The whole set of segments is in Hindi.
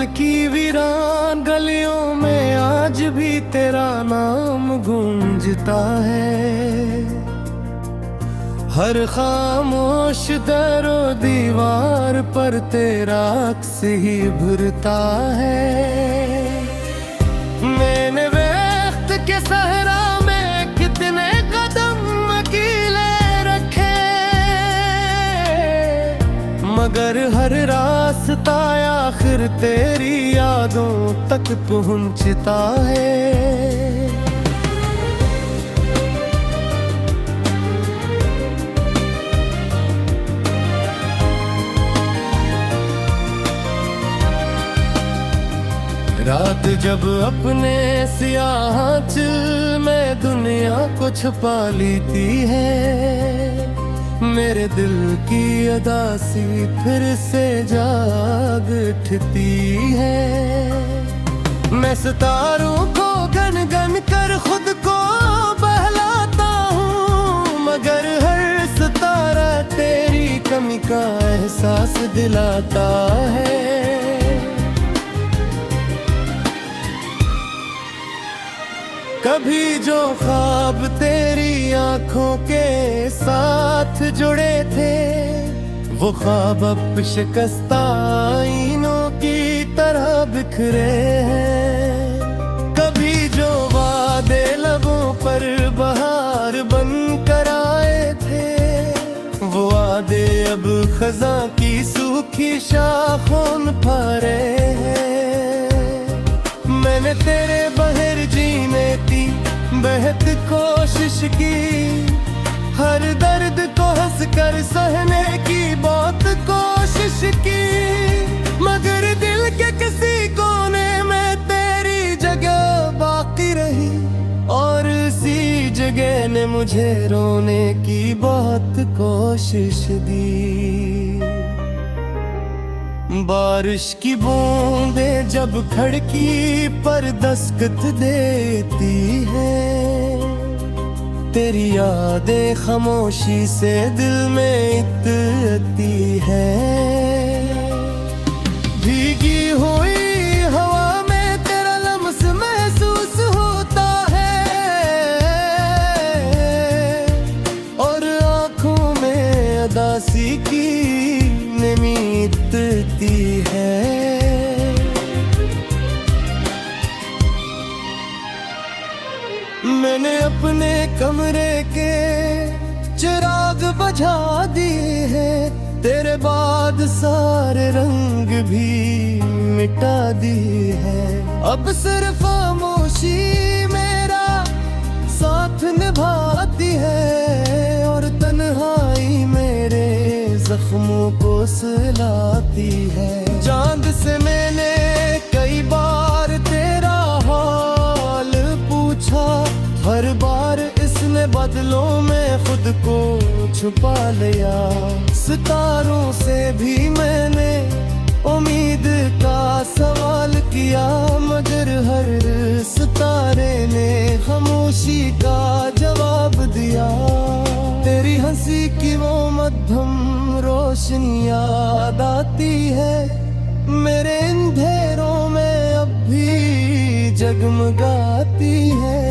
दिल की वीरान गलियों में आज भी तेरा नाम गूंजता है। हर खामोश दरो दीवार पर तेरा अक्स ही भरता है। मैंने वक्त के सहरा में कितने कदम अकेले रखे, मगर हर रास्ता आखिर तेरी यादों तक पहुंचता है। रात जब अपने सियाह आंचल में दुनिया को छुपा लेती है, मेरे दिल की अदासी फिर से जाग उठती है। मैं सितारों को गन गन कर खुद को बहलाता हूँ, मगर हर सितारा तेरी कमी का एहसास दिलाता है। कभी जो ख्वाब तेरी आंखों के साथ जुड़े थे, वो ख्वाब अब शिकस्ता आईनों की तरह बिखरे हैं। कभी जो वादे लबों पर बहार बन कर आए थे, वो वादे अब खज़ां की सूखी शाखों में फरे हैं। मैंने तेरे बगैर जीने की बेहद कोशिश की, हर दर्द को हंस कर सहने की बहुत कोशिश की, मगर दिल के किसी कोने में तेरी जगह बाकी रही, और इसी जगह ने मुझे रोने की बहुत कोशिश दी। बारिश की बूंदें जब खिड़की पर दस्तक देती है, तेरी यादें खामोशी से दिल में इतती है। भीगी हुई हवा में तेरा लम्स महसूस होता है, और आँखों में अदासी की नीतती है। मैंने अपने कमरे के चिराग बुझा दिए हैं, तेरे बाद सारे रंग भी मिटा दिए हैं। अब सिर्फ खामोशी मेरा साथ निभाती है, और तन्हाई मेरे जख्मों को सुलाती है। चांद से मैंने कई बार तेरा हाल पूछा, हर बार इसने बदलों में खुद को छुपा लिया। सितारों से भी मैंने उम्मीद का सवाल किया, मगर हर सितारे ने खामोशी का जवाब दिया। तेरी हंसी की वो मध्यम रोशनी याद आती है, मेरे अंधेरों में अब भी जगमगाती है।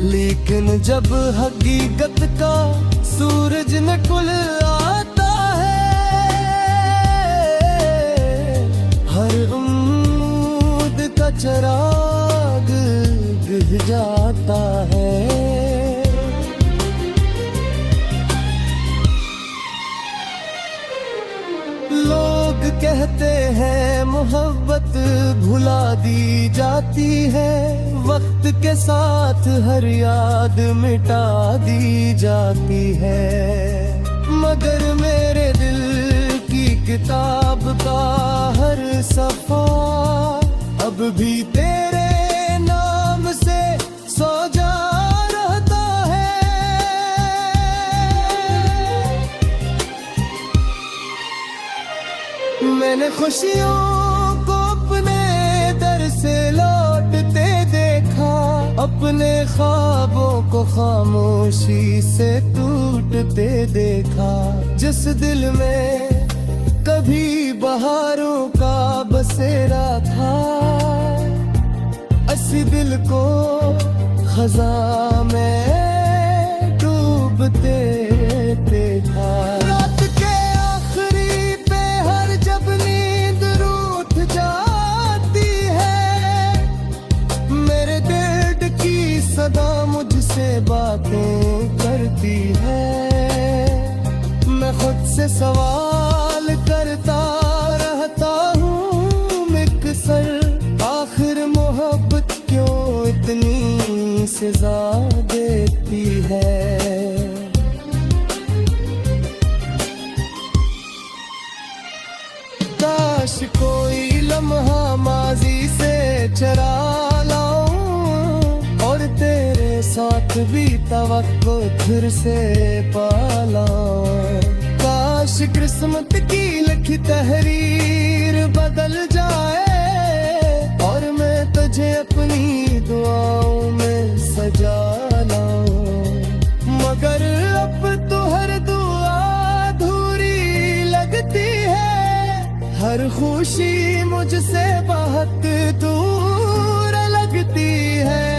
लेकिन जब हकीकत का सूरज निकल आता है, हर उम्मीद का चिराग बुझ जाता है। लोग कहते हैं मोहब्बत भुला दी जाती है, वक्त के साथ हर याद मिटा दी जाती है, मगर मेरे दिल की किताब का हर सफा अब भी तेरे नाम से सजा रहता है। मैंने खुशियों को अपने दर से लौटते देखा, अपने ख्वाबों को खामोशी से टूटते देखा। जिस दिल में कभी बहारों का बसेरा था, असी दिल को खज़ां में डूबते देखा। रात के आखिरी पहर जब नींद रूठ जाती है, मेरे दिल की सदा मुझसे बातें करती है। मैं खुद से सवाल करता रहता हूँ मिक्सर, आखिर मोहब्बत क्यों इतनी सजा देती है। काश कोई लम्हा माजी से चरा लाऊं और तेरे साथ बीता वक्त फिर से पालाऊं। काश किस्मत की लिखी तहरीर बदल जाए और मैं तुझे अपनी दुआओं में सजा लाऊं। मगर अब तो हर दुआ अधूरी लगती है, हर खुशी मुझसे बहुत दूर लगती है।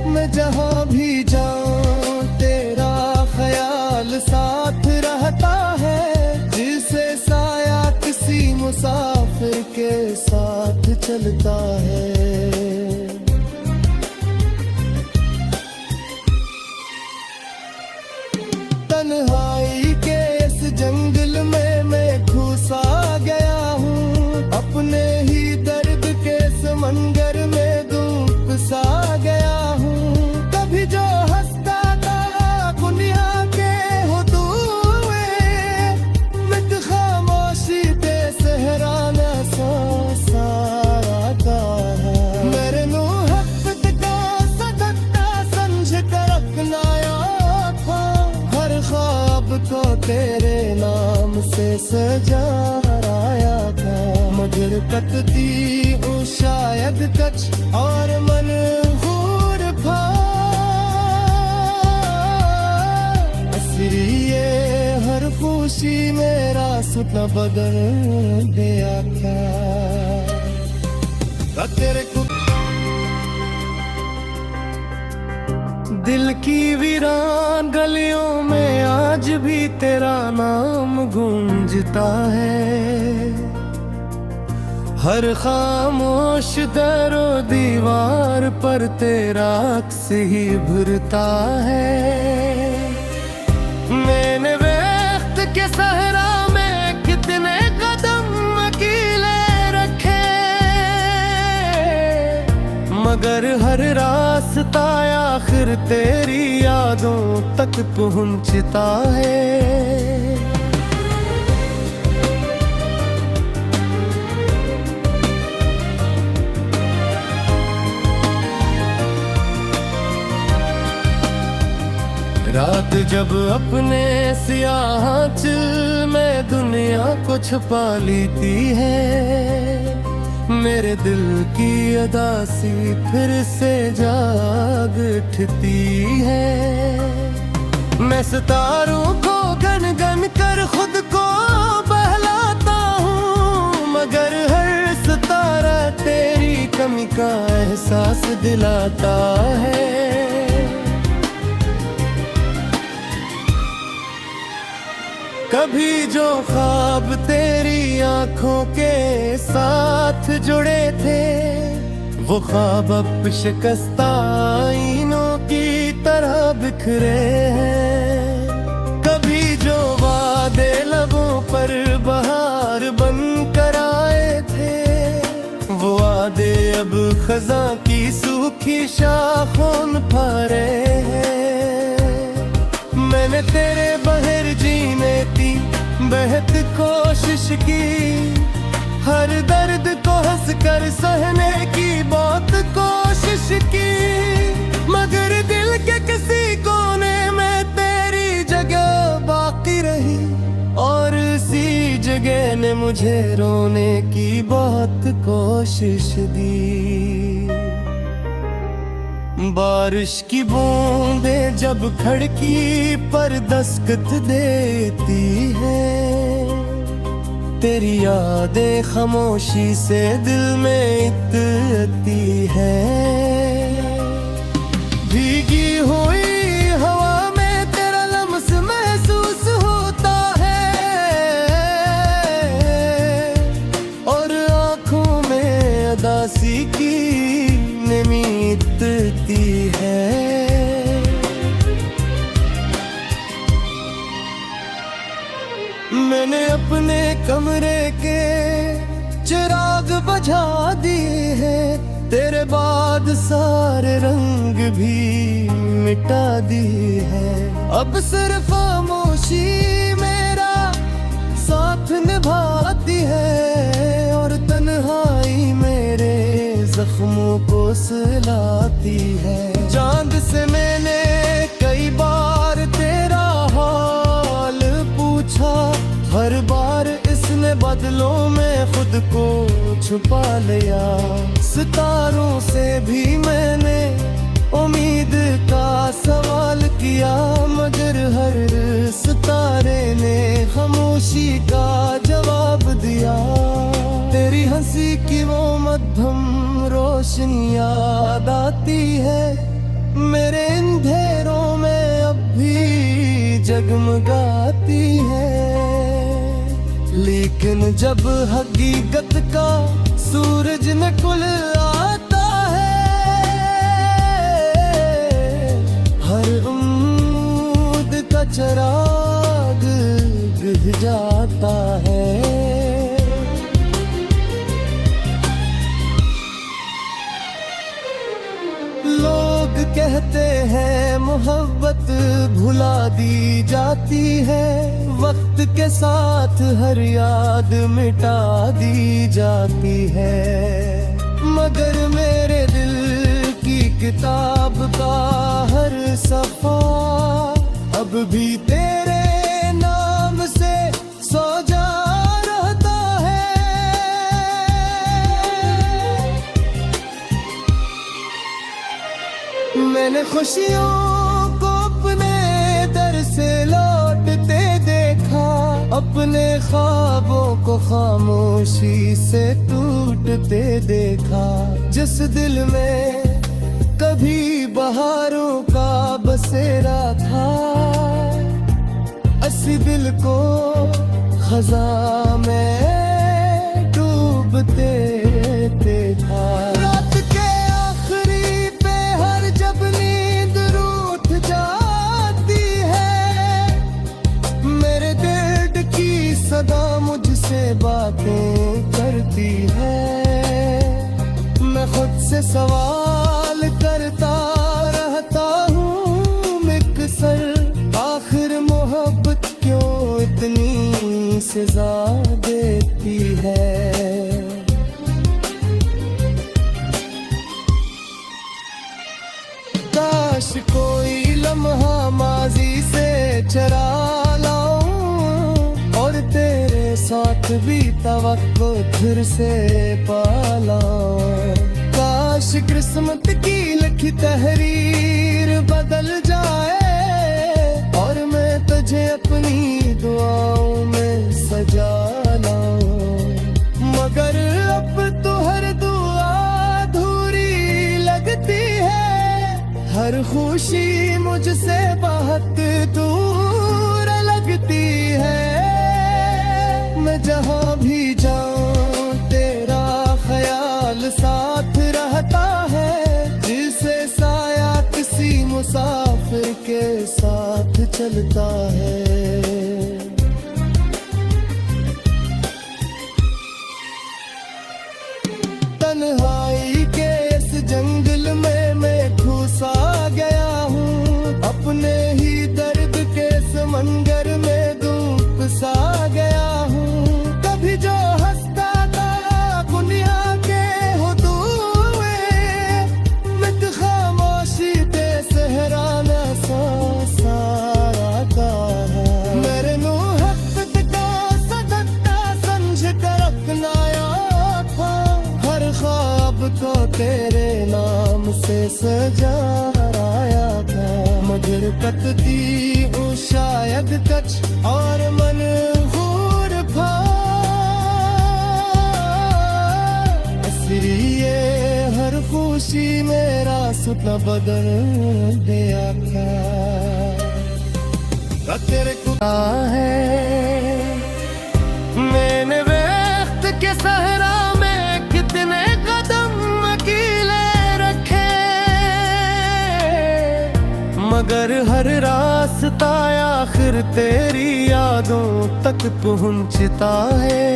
मैं जहाँ भी जाऊँ तेरा ख्याल साथ रहता है, जिसे साया किसी मुसाफिर के साथ चलता है। तन्हाई के इस जंगल में मैं घुसा गया हूँ, अपने ही दर्द के समंदर में डूब सा गया हूँ। कभी जो हंसता था दुनिया के हुदूए, मैं खामोशी ते सहराना सा सारा का है। मेरे नूह हफ्त का सदकता समझ कर अपनाया था, हर ख्वाब को तेरे नाम से सजाया था। मगर तकती हूँ शायद कच और मनहूर था, इसलिए हर खुशी मेरा सुना बदल दिया क्या। तेरे को दिल की वीरान गलियों में आज भी तेरा नाम गूंजता है, हर खामोश दरो दीवार पर तेरा अक्स ही भरता है। मैंने वक्त के सहरा में कितने कदम अकेले रखे, मगर हर रास्ता आखिर तेरी यादों तक पहुंचता है। रात जब अपने सियाह चिल में दुनिया को छुपा लेती है, मेरे दिल की अदासी फिर से जाग उठती है। मैं सितारों को गन गन कर खुद को बहलाता हूँ, मगर हर सितारा तेरी कमी का एहसास दिलाता है। कभी जो ख्वाब तेरी आंखों के साथ जुड़े थे, वो ख्वाब अब शिकस्ता आईनों की तरह बिखरे हैं। कभी जो वादे लबों पर बहार बन कर आए थे, वो वादे अब खज़ां की सूखी शाखों पर हैं। मैंने तेरे बगैर जीने की बेहद कोशिश की, हर दर्द को हंस कर सहने की बहुत कोशिश की, मगर दिल के किसी कोने में तेरी जगह बाकी रही, और इसी जगह ने मुझे रोने की बहुत कोशिश दी। बारिश की बूंदें जब खिड़की पर दस्तक देती है, तेरी यादें खामोशी से दिल में इतती है। भीगी हुई हवा में तेरा लम्स महसूस होता है और आंखों में उदासी की नमी इतती है। मैंने अपने कमरे के चिराग बुझा दिए हैं, तेरे बाद सारे रंग भी मिटा दिए हैं। अब सिर्फ खामोशी मेरा साथ निभाती है और तन्हाई मेरे जख्मों को सुलाती है। चांद से मैंने कई बार तेरा हाल पूछा, हर बार इसने बदलों में खुद को छुपा लिया। सितारों से भी मैंने उम्मीद का सवाल किया, मगर हर सितारे ने खामोशी का जवाब दिया। तेरी हंसी की वो मध्यम रोशनी याद आती है, मेरे अंधेरों में अब भी जगमगाती है। लेकिन जब हकीकत का सूरज निकल आता है, हर उम्मीद का चिराग बुझ जाता है। लोग कहते हैं मोहब्बत भुला दी जाती है, वक्त के साथ हर याद मिटा दी जाती है। मगर मेरे दिल की किताब का हर सफा अब भी तेरे नाम से सजा रहता है। मैंने खुशियों को अपने दर से लौटते देखा, अपने ख्वाबों को खामोशी से टूटते देखा। जिस दिल में कभी बहारों का बसेरा था, इसी दिल को खज़ां में डूबते देखा। रात के आखिरी पहर जब नींद रूठ जाती है, मेरे दिल की सदा मुझसे बातें करती है। मैं खुद से सवाल करता रहता हूँ मिक्सर, आखिर मोहब्बत क्यों इतनी सजा देती है। काश कोई लम्हा माजी से चरा लाऊं और तेरे साथ बीता वक्त फिर से पालाऊं। काश किस्मत की लिखी तहरीर बदल जाए और मैं तुझे अपनी दुआओं में सजा लाऊं। मगर अब तो हर दुआ अधूरी लगती है, हर खुशी मुझसे बहुत दूर लगती है। मैं जहाँ भी जाऊँ तेरा ख्याल साथ रहता है, जिसे साया किसी मुसाफिर के साथ चलता है। तन्हाई के इस जंगल में मैं घुसा गया हूँ, अपने ही दर्द के समंदर में डूब सा गया हूँ। कभी जो हंसता था दुनिया के हुदूए, मिट खामोशी ते सहराना सा सारा का है। मेरे मुँह हक़ का सदका समझ कर अपनाया था, हर ख्वाब को तेरे नाम से सजाया था। मगर कतती हूँ शायद कच और मन घूर था, फिर ये हर खुशी मेरा सुना बदल दे आका तेरे को है। मैंने वक्त के सहरा में कितने कदम अकेले रखे, मगर हर रास्ता आखिर तेरी यादों तक पहुंचता है।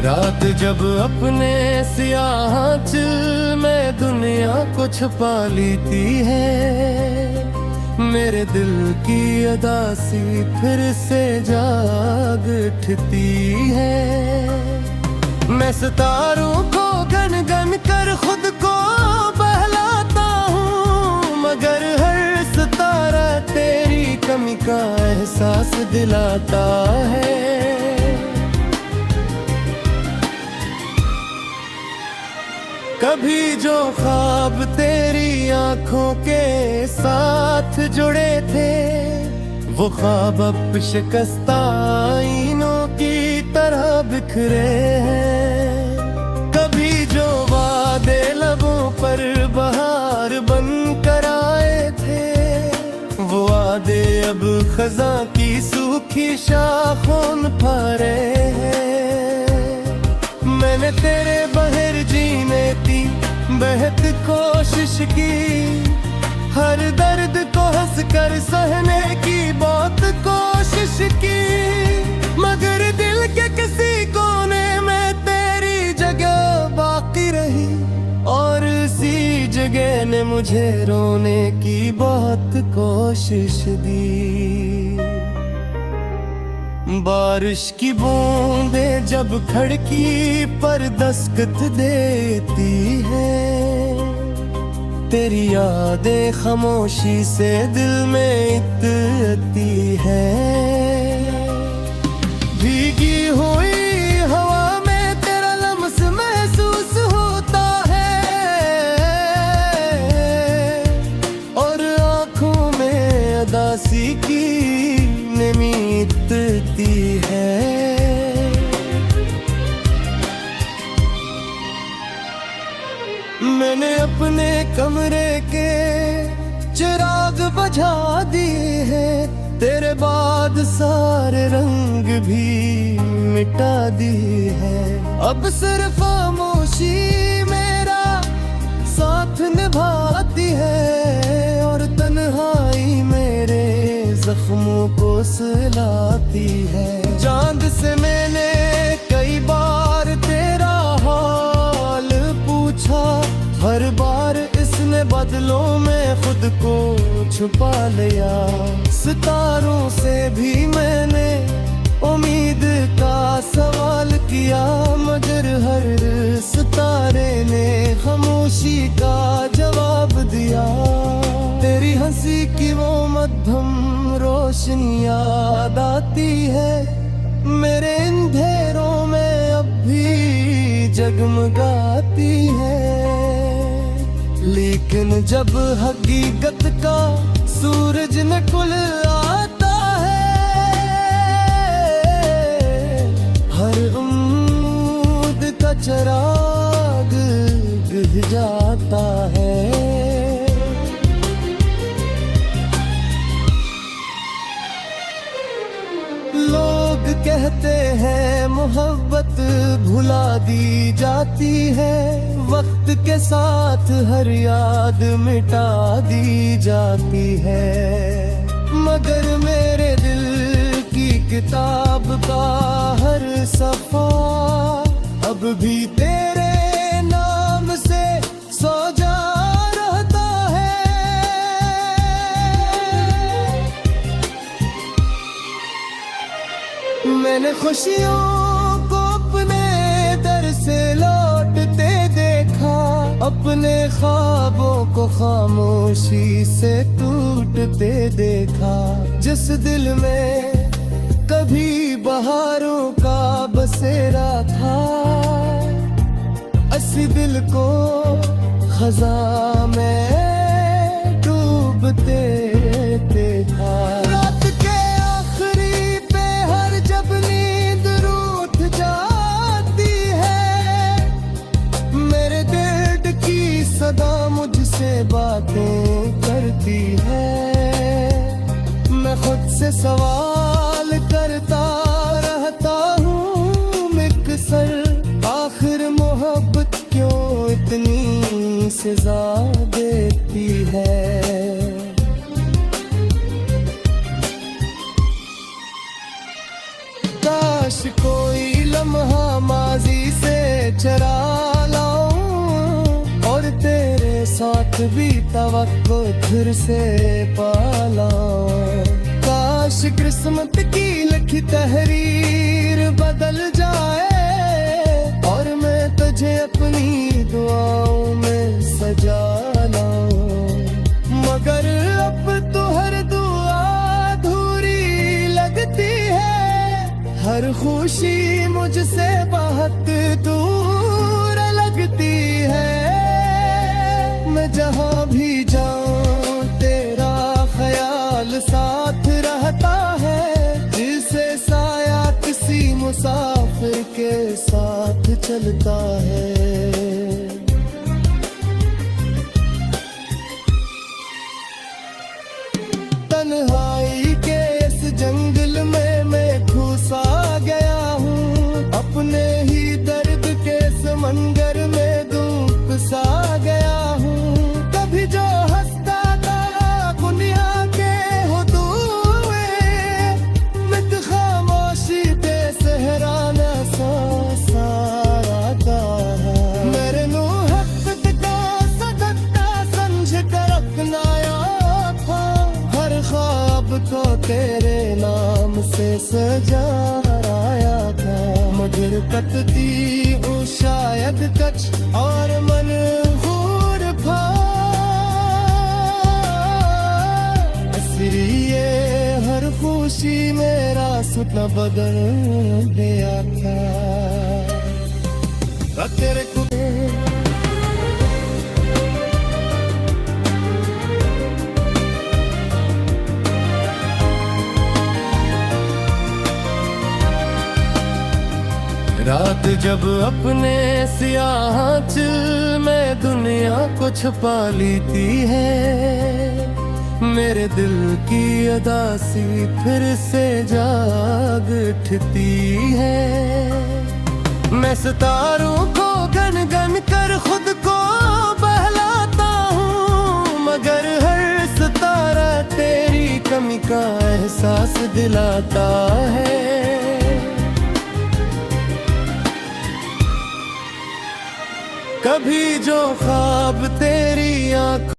रात जब अपने सियाह चिल में दुनिया को छुपा लेती है, मेरे दिल की अदासी फिर से जाग उठती है। मैं सितारों को गन गन कर खुद को बहलाता हूँ, मगर हर सितारा तेरी कमी का एहसास दिलाता है। कभी जो ख्वाब तेरी आंखों के साथ जुड़े थे, वो ख्वाब अब शिकस्ता आईनों की तरह बिखरे हैं। कभी जो वादे लबों पर बहार बन कर आए थे, वो वादे अब खज़ां की सूखी शाखों में फरे हैं। मैंने तेरे बहर जीने की बेहद कोशिश की, हर दर्द को हंस कर सहने की बहुत कोशिश की, मगर दिल के किसी कोने में तेरी जगह बाकी रही, और उसी जगह ने मुझे रोने की बहुत कोशिश दी। बारिश की बूंदें जब खिड़की पर दस्तक देती है, तेरी यादें खामोशी से दिल में इतती है। भीगी हुई हवा में तेरा लम्स महसूस होता है, और आँखों में अदासी की नमी इतती है। मैंने अपने कमरे के चिराग बुझा दिए हैं, तेरे बाद सारे रंग भी मिटा दिए हैं। अब सिर्फ खामोशी मेरा साथ निभाती है, और तन्हाई मेरे जख्मों को सुलाती है। चांद से मैंने कई बार तेरा हाल पूछा, हर बार इसने बदलों में खुद को छुपा लिया। सितारों से भी मैंने उम्मीद का सवाल किया, मगर हर सितारे ने खामोशी का जवाब दिया। तेरी हंसी की वो मध्यम रोशनी याद आती है, मेरे अंधेरों में अब भी जगमगाती है। लेकिन जब हकीकत का सूरज निकल आता है, हर उम्मीद का चिराग बुझ जाता है। लोग कहते हैं मोहब्बत भुला दी जाती है, वक्त के साथ हर याद मिटा दी जाती है, मगर मेरे दिल की किताब का हर सफा अब भी तेरे नाम से सजा रहता है। मैंने खुशियों को अपने दर से लौटते देखा, अपने ख्वाबों को खामोशी से टूटते देखा। जिस दिल में कभी बहारों का बसेरा था, इसी दिल को खजा में डूबते थे। रात के आखिरी पे हर जब नींद रूठ जाती है, मेरे दिल की सदा मुझसे बातें करती है। मैं खुद से सवाल करता रहता हूँ मिक्सर, आखिर मोहब्बत क्यों इतनी सजा देती है। काश कोई लम्हा माजी से चरा लाऊं और तेरे साथ बीता वक्त फिर से पालाऊं। काश किस्मत की लिखी तहरीर बदल जाए और मैं तुझे अपनी दुआओं में सजा लाऊं। मगर अब तो हर दुआ अधूरी लगती है, हर खुशी मुझसे बहुत दूर लगती है। मैं जहाँ भी जाऊँ तेरा ख्याल साथ रहता है, जिसे साया किसी मुसाफिर के साथ चलता है। तन्हाई के इस जंगल में मैं घुसा गया हूँ, अपने ही दर्द के समंदर में डूब सा गया हूँ। कभी जो हंसता था दुनिया के हुदूए, मित खामोशी ते सहराना सा आता है। मेरे नू हक का सदकता समझ कर अपनाया था, हर ख्वाब को तेरे नाम से सजाया था। मगर कतती हूँ शायद कच और मनहूर था, इसलिए हर खुशी मेरा सुपना बदल गया था। तेरे को रात जब अपने सियाह चिल में दुनिया को छुपा लेती है, मेरे दिल की अदासी फिर से जाग उठती है। मैं सितारों को गन गन कर खुद को बहलाता हूँ, मगर हर सितारा तेरी कमी का एहसास दिलाता है। कभी जो ख्वाब तेरी आँख